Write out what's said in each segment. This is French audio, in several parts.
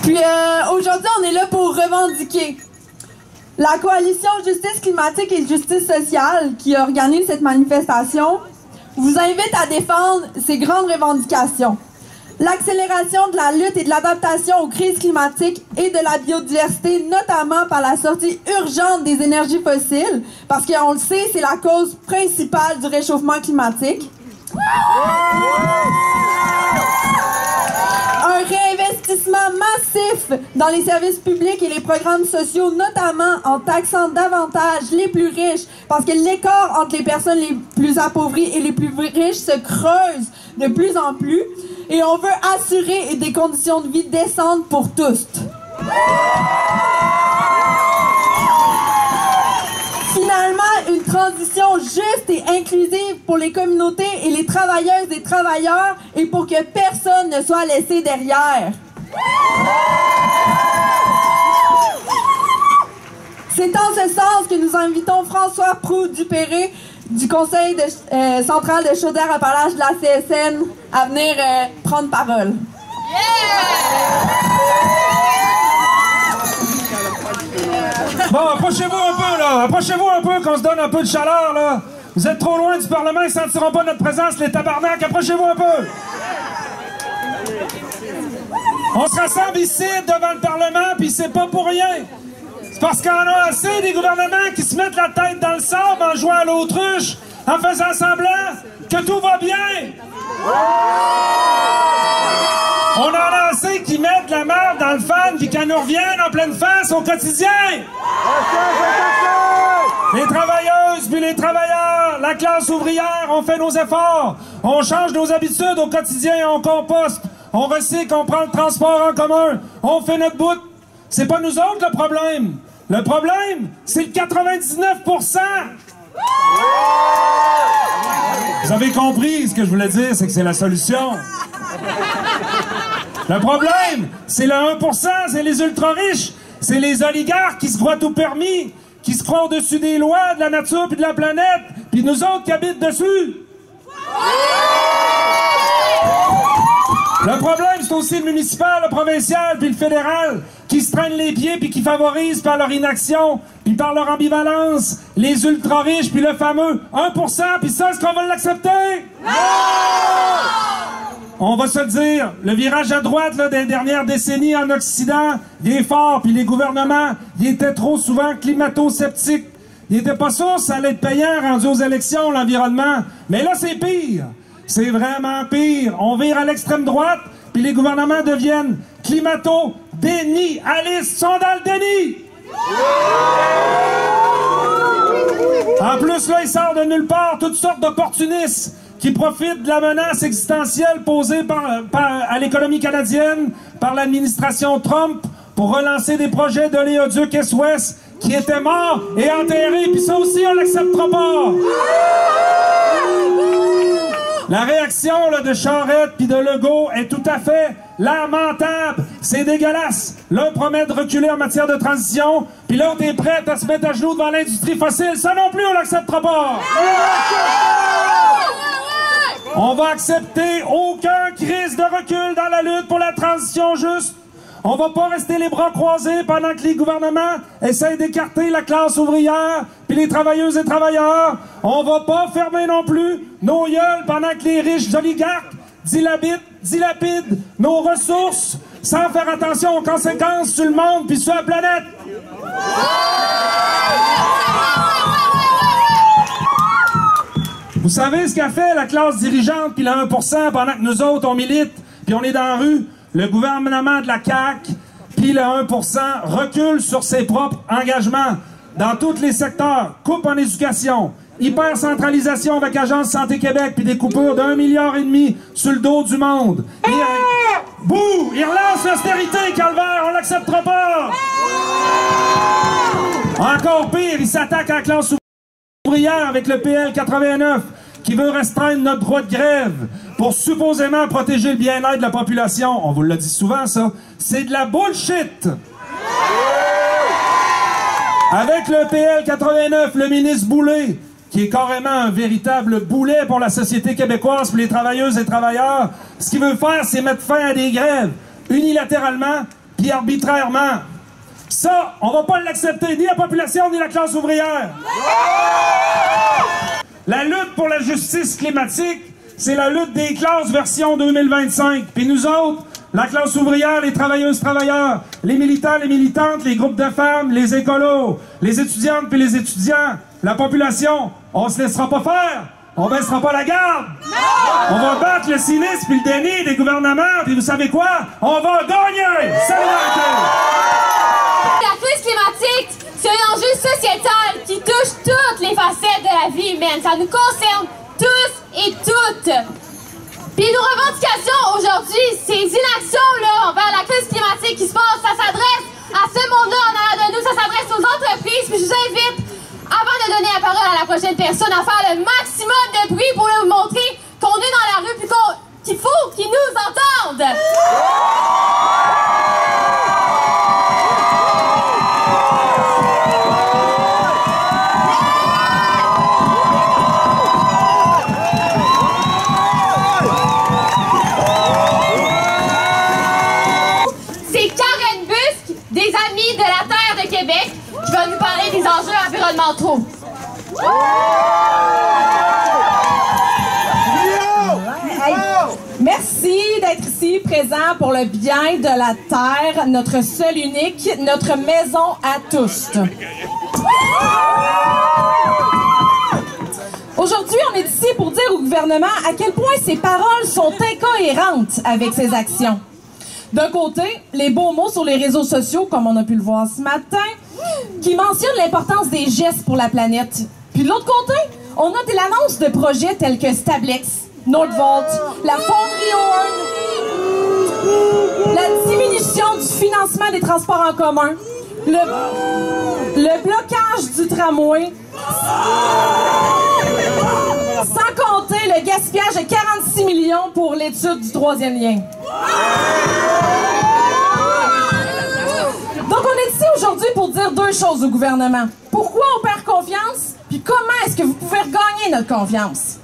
Puis aujourd'hui, on est là pour revendiquer. La coalition Justice climatique et Justice sociale qui organise cette manifestation vous invite à défendre ces grandes revendications. L'accélération de la lutte et de l'adaptation aux crises climatiques et de la biodiversité, notamment par la sortie urgente des énergies fossiles, parce qu'on le sait, c'est la cause principale du réchauffement climatique. Un réinvestissement massif dans les services publics et les programmes sociaux, notamment en taxant davantage les plus riches, parce que l'écart entre les personnes les plus appauvries et les plus riches se creuse de plus en plus, et on veut assurer des conditions de vie décentes pour tous. Finalement, une transition juste et inclusive pour les communautés et les travailleuses et travailleurs et pour que personne ne soit laissé derrière. C'est en ce sens que nous invitons François Proulx-Dupéré du Conseil central de Chaudière-Appalaches de la CSN à venir prendre parole. Bon, approchez-vous un peu, là. Approchez-vous un peu, qu'on se donne un peu de chaleur, là. Vous êtes trop loin du Parlement, ils ne sentiront pas notre présence, les tabarnak. Approchez-vous un peu. On se rassemble ici, devant le Parlement, puis c'est pas pour rien. C'est parce qu'on a assez des gouvernements qui se mettent la tête dans le sable en jouant à l'autruche, en faisant semblant que tout va bien. On en a assez qui mettent la merde dans le fan puis qu'elle nous revienne en pleine face au quotidien. Les travailleuses puis les travailleurs, la classe ouvrière, on fait nos efforts. On change nos habitudes au quotidien, on composte, on recycle, on prend le transport en commun, on fait notre bout. C'est pas nous autres le problème. Le problème, c'est le 99%. Vous avez compris ce que je voulais dire, c'est que c'est la solution. Le problème, c'est le 1%, c'est les ultra-riches, c'est les oligarques qui se croient tout permis, qui se croient au-dessus des lois, de la nature puis de la planète, puis nous autres qui habitent dessus. Le problème, c'est aussi le municipal, le provincial puis le fédéral qui se traînent les pieds puis qui favorisent par leur inaction puis par leur ambivalence les ultra-riches puis le fameux 1%, puis ça, est-ce qu'on va l'accepter? Non! On va se le dire, le virage à droite là, des dernières décennies en Occident, il est fort, puis les gouvernements, ils étaient trop souvent climato-sceptiques. Ils n'étaient pas sûrs que ça allait être payant rendu aux élections, l'environnement. Mais là, c'est pire. C'est vraiment pire. On vire à l'extrême droite, puis les gouvernements deviennent climato-dénialistes. Ils sont dans le déni! En plus, là, il sort de nulle part toutes sortes d'opportunistes qui profitent de la menace existentielle posée à l'économie canadienne par l'administration Trump pour relancer des projets de l'éoduc Est-Ouest qui étaient morts et enterrés. Puis ça aussi, on l'acceptera pas. La réaction là, de Charette puis de Legault est tout à fait lamentable. C'est dégueulasse. L'un promet de reculer en matière de transition, puis l'autre est prêt à se mettre à genoux devant l'industrie fossile. Ça non plus, on l'acceptera pas. On va accepter aucun crise de recul dans la lutte pour la transition juste. On va pas rester les bras croisés pendant que les gouvernements essayent d'écarter la classe ouvrière puis les travailleuses et travailleurs. On va pas fermer non plus nos gueules pendant que les riches oligarques dilapident nos ressources sans faire attention aux conséquences sur le monde puis sur la planète. Vous savez ce qu'a fait la classe dirigeante puis le 1% pendant que nous autres, on milite puis on est dans la rue? Le gouvernement de la CAQ puis le 1% recule sur ses propres engagements dans tous les secteurs. Coupe en éducation, hyper-centralisation avec Agence Santé Québec puis des coupures d'1,5 milliard sur le dos du monde. Bouh! Il relance l'austérité, calvaire, on l'acceptera pas! Encore pire, il s'attaque à la classe ouvrière avec le PL 89 qui veut restreindre notre droit de grève pour supposément protéger le bien-être de la population. On vous l'a dit souvent, ça. C'est de la bullshit! Avec le PL 89, le ministre Boulay, qui est carrément un véritable boulet pour la société québécoise, pour les travailleuses et travailleurs, ce qu'il veut faire, c'est mettre fin à des grèves unilatéralement, puis arbitrairement. Ça, on va pas l'accepter, ni la population, ni la classe ouvrière. La lutte pour la justice climatique, c'est la lutte des classes version 2025. Puis nous autres, la classe ouvrière, les travailleuses-travailleurs, les militants, les militantes, les groupes de femmes, les écolos, les étudiantes puis les étudiants, la population, on se laissera pas faire. On baissera pas la garde. On va battre le cynisme puis le déni des gouvernements. Puis vous savez quoi? On va gagner! Solidarité! La crise climatique, c'est un enjeu sociétal qui touche toutes les facettes de la vie humaine. Ça nous concerne tous et toutes. Puis nos revendications aujourd'hui, ces inactions-là envers la crise climatique qui se passe, ça s'adresse à ce monde-là en arrière de nous, ça s'adresse aux entreprises. Puis je vous invite, avant de donner la parole à la prochaine personne, à faire le maximum de bruit pour nous montrer qu'on est dans la rue puis qu'il faut qu'ils nous entendent. De la Terre de Québec qui va nous parler des enjeux environnementaux. Merci d'être ici présent pour le bien de la Terre, notre seul unique, notre maison à tous. Aujourd'hui, on est ici pour dire au gouvernement à quel point ses paroles sont incohérentes avec ses actions. D'un côté, les beaux mots sur les réseaux sociaux, comme on a pu le voir ce matin, qui mentionnent l'importance des gestes pour la planète. Puis de l'autre côté, on a l'annonce de projets tels que Stablex, Nordvolt, la fonderie Horn, la diminution du financement des transports en commun, le blocage du tramway, sans compter le gaspillage de 46 millions pour l'étude du troisième lien. Donc, on est ici aujourd'hui pour dire deux choses au gouvernement. Pourquoi on perd confiance, puis comment est-ce que vous pouvez regagner notre confiance?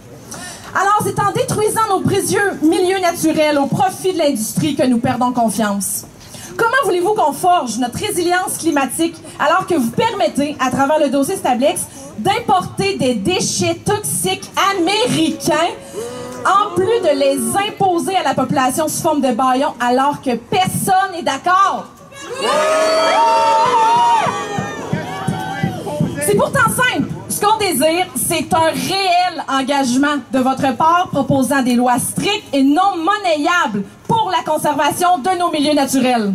Alors, c'est en détruisant nos précieux milieux naturels au profit de l'industrie que nous perdons confiance. Comment voulez-vous qu'on forge notre résilience climatique alors que vous permettez, à travers le dossier Stablex, d'importer des déchets toxiques américains en plus de les imposer à la population sous forme de bâillons alors que personne n'est d'accord? C'est pourtant simple. Ce qu'on désire, c'est un réel engagement de votre part proposant des lois strictes et non monnayables pour la conservation de nos milieux naturels.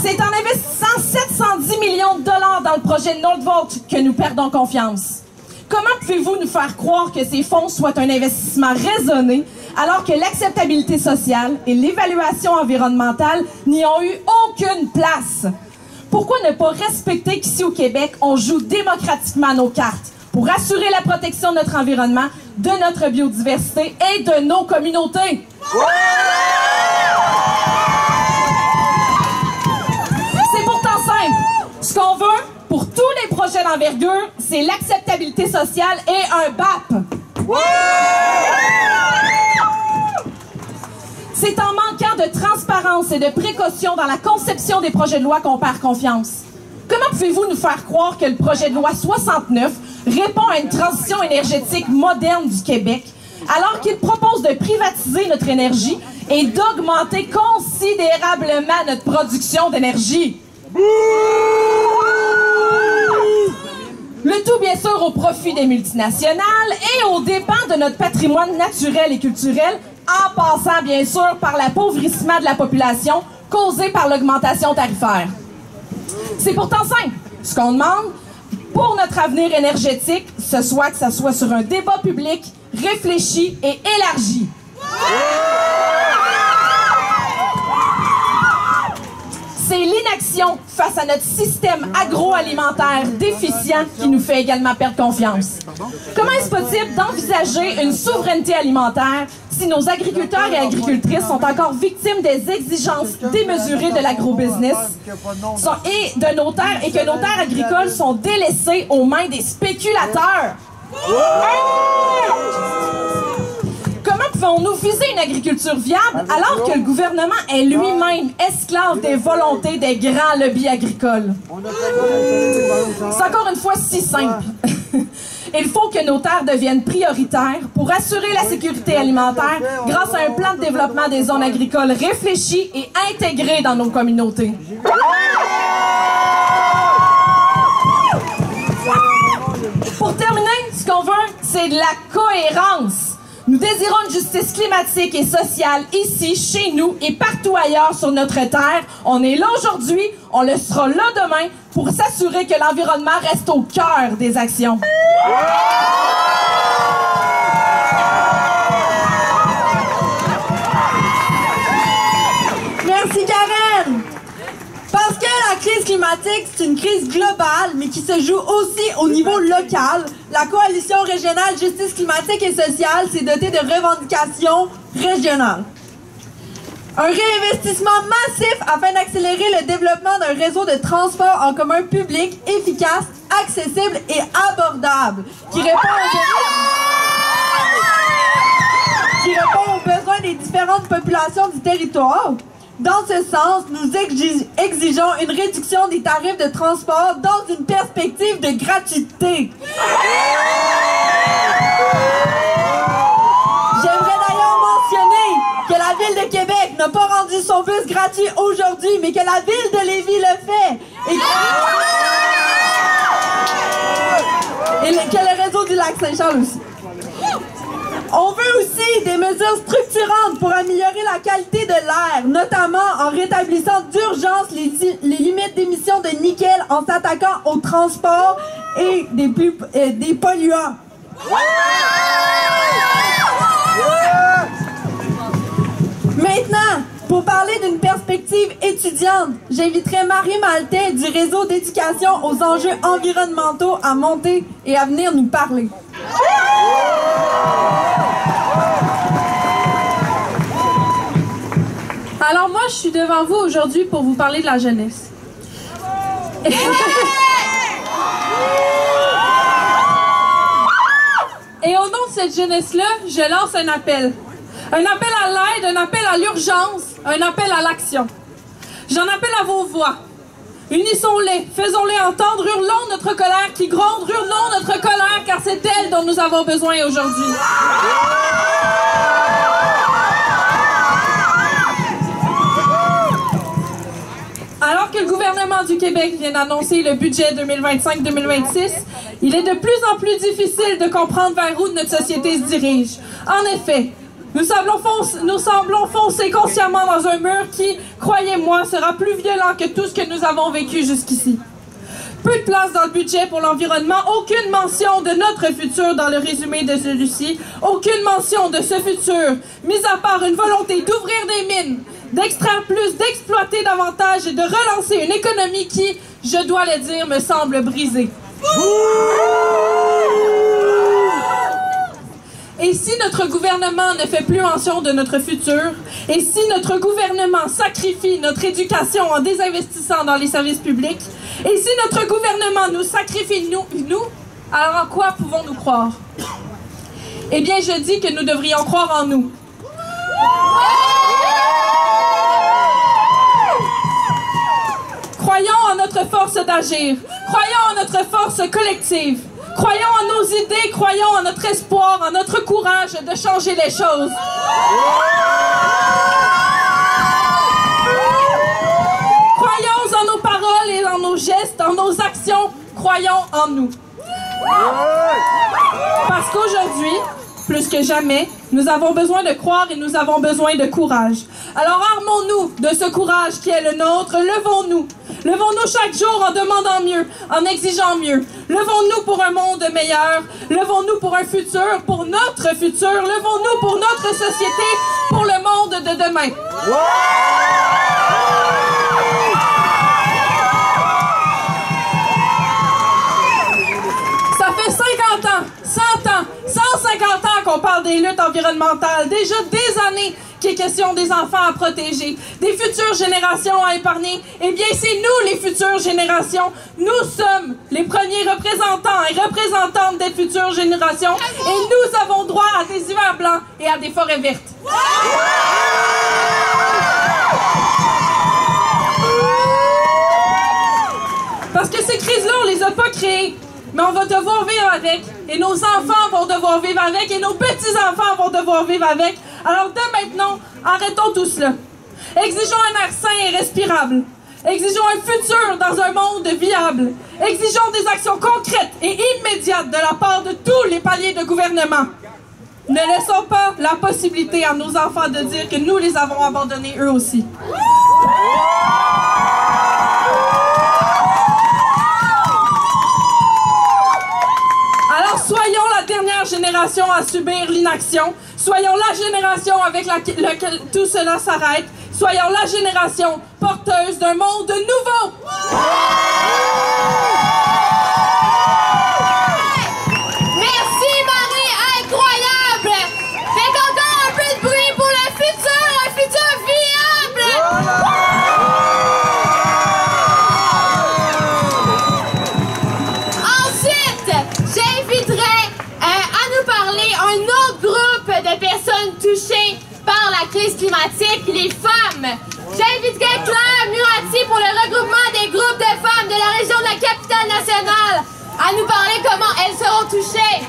C'est en investissant 710 millions de dollars dans le projet Nordvolt que nous perdons confiance. Comment pouvez-vous nous faire croire que ces fonds soient un investissement raisonné alors que l'acceptabilité sociale et l'évaluation environnementale n'y ont eu aucune place? Pourquoi ne pas respecter qu'ici au Québec, on joue démocratiquement nos cartes pour assurer la protection de notre environnement, de notre biodiversité et de nos communautés? C'est pourtant simple. Ce qu'on veut pour tous les projets d'envergure, c'est l'acceptabilité sociale et un BAP. C'est en manquant de transparence et de précaution dans la conception des projets de loi qu'on perd confiance. Comment pouvez-vous nous faire croire que le projet de loi 69 répond à une transition énergétique moderne du Québec, alors qu'il propose de privatiser notre énergie et d'augmenter considérablement notre production d'énergie? Le tout, bien sûr, au profit des multinationales et aux dépens de notre patrimoine naturel et culturel, en passant, bien sûr, par l'appauvrissement de la population causé par l'augmentation tarifaire. C'est pourtant simple. Ce qu'on demande pour notre avenir énergétique, ce soit que ça soit sur un débat public réfléchi et élargi. C'est l'inaction face à notre système agroalimentaire déficient qui nous fait également perdre confiance. Comment est-ce possible d'envisager une souveraineté alimentaire si nos agriculteurs et agricultrices sont encore victimes des exigences démesurées de l'agrobusiness et que nos terres agricoles sont délaissées aux mains des spéculateurs? Comment pouvons-nous viser une agriculture viable alors que le gouvernement est lui-même esclave des volontés des grands lobbies agricoles? C'est encore une fois si simple. Il faut que nos terres deviennent prioritaires pour assurer la sécurité alimentaire grâce à un plan de développement des zones agricoles réfléchi et intégré dans nos communautés. Pour terminer, ce qu'on veut, c'est de la cohérence. Nous désirons une justice climatique et sociale ici, chez nous et partout ailleurs sur notre terre. On est là aujourd'hui, on le sera là demain pour s'assurer que l'environnement reste au cœur des actions. Merci, Karen! Parce que la crise climatique, c'est une crise globale, mais qui se joue aussi au niveau local, la Coalition régionale Justice climatique et sociale s'est dotée de revendications régionales. Un réinvestissement massif afin d'accélérer le développement d'un réseau de transport en commun public, efficace, accessible et abordable, qui répond aux besoins des différentes populations du territoire. Dans ce sens, nous exigeons une réduction des tarifs de transport dans une perspective de gratuité. J'aimerais d'ailleurs mentionner que la Ville de Québec n'a pas rendu son bus gratuit aujourd'hui, mais que la Ville de Lévis le fait. Et que le réseau du Lac-Saint-Charles aussi. On veut aussi des mesures structurantes pour améliorer la qualité de l'air, notamment en rétablissant d'urgence les limites d'émissions de nickel en s'attaquant au transport et des polluants. Maintenant, pour parler d'une perspective étudiante, j'inviterai Marie Maltais du réseau d'éducation aux enjeux environnementaux à monter et à venir nous parler. Alors moi, je suis devant vous aujourd'hui pour vous parler de la jeunesse. Et au nom de cette jeunesse-là, je lance un appel. Un appel à l'aide, un appel à l'urgence, un appel à l'action. J'en appelle à vos voix. Unissons-les, faisons-les entendre, hurlons notre colère qui gronde, hurlons notre colère car c'est d'elle dont nous avons besoin aujourd'hui. Alors que le gouvernement du Québec vient d'annoncer le budget 2025-2026, il est de plus en plus difficile de comprendre vers où notre société se dirige. En effet, nous semblons foncer consciemment dans un mur qui, croyez-moi, sera plus violent que tout ce que nous avons vécu jusqu'ici. Peu de place dans le budget pour l'environnement, aucune mention de notre futur dans le résumé de celui-ci, aucune mention de ce futur, mis à part une volonté d'ouvrir des mines, d'extraire plus, d'exploiter davantage et de relancer une économie qui, je dois le dire, me semble brisée. Et si notre gouvernement ne fait plus mention de notre futur, et si notre gouvernement sacrifie notre éducation en désinvestissant dans les services publics, et si notre gouvernement nous sacrifie nous, alors en quoi pouvons-nous croire? Eh bien, je dis que nous devrions croire en nous. Croyons en notre force d'agir. Croyons en notre force collective. Croyons en nos idées, croyons en notre espoir, en notre courage de changer les choses. Croyons en nos paroles et en nos gestes, en nos actions. Croyons en nous. Parce qu'aujourd'hui, plus que jamais, nous avons besoin de croire et nous avons besoin de courage. Alors armons-nous de ce courage qui est le nôtre, levons-nous. Levons-nous chaque jour en demandant mieux, en exigeant mieux. Levons-nous pour un monde meilleur. Levons-nous pour un futur, pour notre futur. Levons-nous pour notre société, pour le monde de demain. Ça fait 50 ans, 100 ans, 150 ans qu'on parle des luttes environnementales. Déjà des années qu'il est question des enfants à protéger, des futures générations à épargner, eh bien, c'est nous, les futures générations. Nous sommes les premiers représentants et représentantes des futures générations et nous avons droit à des hivers blancs et à des forêts vertes. Parce que ces crises-là, on les a pas créées. Mais on va devoir vivre avec, et nos enfants vont devoir vivre avec, et nos petits-enfants vont devoir vivre avec. Alors dès maintenant, arrêtons tout cela. Exigeons un air sain et respirable. Exigeons un futur dans un monde viable. Exigeons des actions concrètes et immédiates de la part de tous les paliers de gouvernement. Ne laissons pas la possibilité à nos enfants de dire que nous les avons abandonnés eux aussi. Alors soyons la dernière génération à subir l'inaction. Soyons la génération avec laquelle tout cela s'arrête. Soyons la génération porteuse d'un monde nouveau. Merci Marie, incroyable! Faites encore un peu de bruit pour le futur, un futur viable! Ensuite, j'inviterai à nous parler un autre groupe de personnes touchées par la crise climatique, les femmes. J'inviterai Claire Murati pour le regroupement des groupes de femmes de la région de la capitale nationale à nous parler comment elles seront touchées.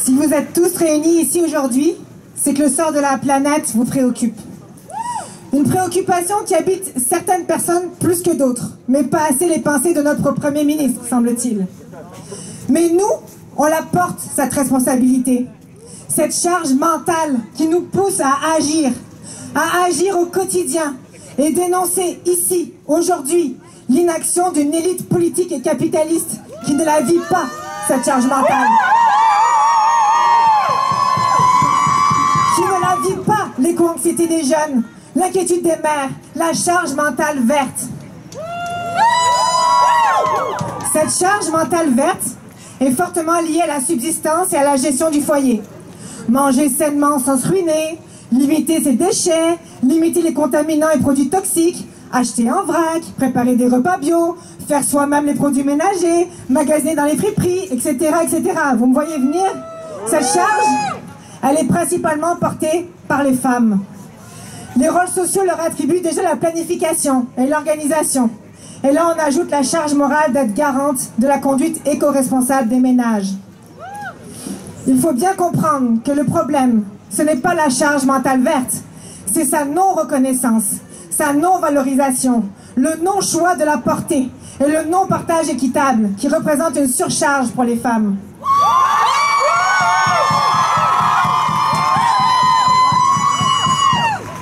Si vous êtes tous réunis ici aujourd'hui, c'est que le sort de la planète vous préoccupe. Une préoccupation qui habite certaines personnes plus que d'autres, mais pas assez les pensées de notre Premier ministre, semble-t-il. Mais nous, on la porte, cette responsabilité. Cette charge mentale qui nous pousse à agir au quotidien et dénoncer ici, aujourd'hui, l'inaction d'une élite politique et capitaliste qui ne la vit pas, cette charge mentale. Qui ne la vit pas, l'éco-anxiété des jeunes, l'inquiétude des mères, la charge mentale verte. Cette charge mentale verte est fortement liée à la subsistance et à la gestion du foyer. Manger sainement sans se ruiner, limiter ses déchets, limiter les contaminants et produits toxiques, acheter en vrac, préparer des repas bio, faire soi-même les produits ménagers, magasiner dans les friperies, etc., etc. Vous me voyez venir? Cette charge, elle est principalement portée par les femmes. Les rôles sociaux leur attribuent déjà la planification et l'organisation. Et là, on ajoute la charge morale d'être garante de la conduite éco-responsable des ménages. Il faut bien comprendre que le problème, ce n'est pas la charge mentale verte, c'est sa non-reconnaissance, sa non-valorisation, le non-choix de la porter et le non-partage équitable qui représente une surcharge pour les femmes.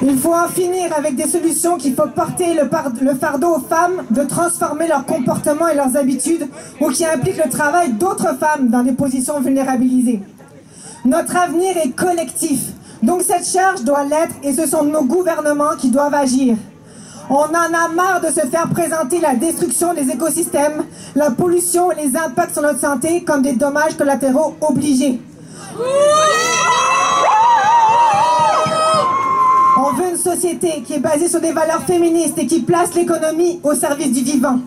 Il faut en finir avec des solutions qu'il faut porter le fardeau aux femmes de transformer leur comportement et leurs habitudes ou qui impliquent le travail d'autres femmes dans des positions vulnérabilisées. Notre avenir est collectif, donc cette charge doit l'être et ce sont nos gouvernements qui doivent agir. On en a marre de se faire présenter la destruction des écosystèmes, la pollution et les impacts sur notre santé comme des dommages collatéraux obligés. On veut une société qui est basée sur des valeurs féministes et qui place l'économie au service du vivant.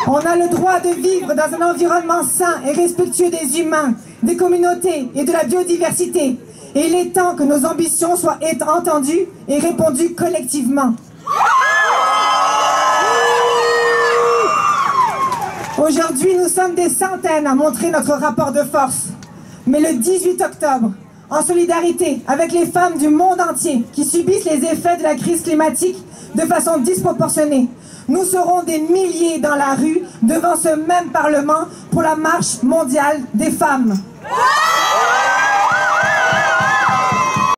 On a le droit de vivre dans un environnement sain et respectueux des humains, des communautés et de la biodiversité. Et il est temps que nos ambitions soient entendues et répondues collectivement. Aujourd'hui, nous sommes des centaines à montrer notre rapport de force. Mais le 18 octobre, en solidarité avec les femmes du monde entier qui subissent les effets de la crise climatique de façon disproportionnée, nous serons des milliers dans la rue devant ce même Parlement pour la marche mondiale des femmes.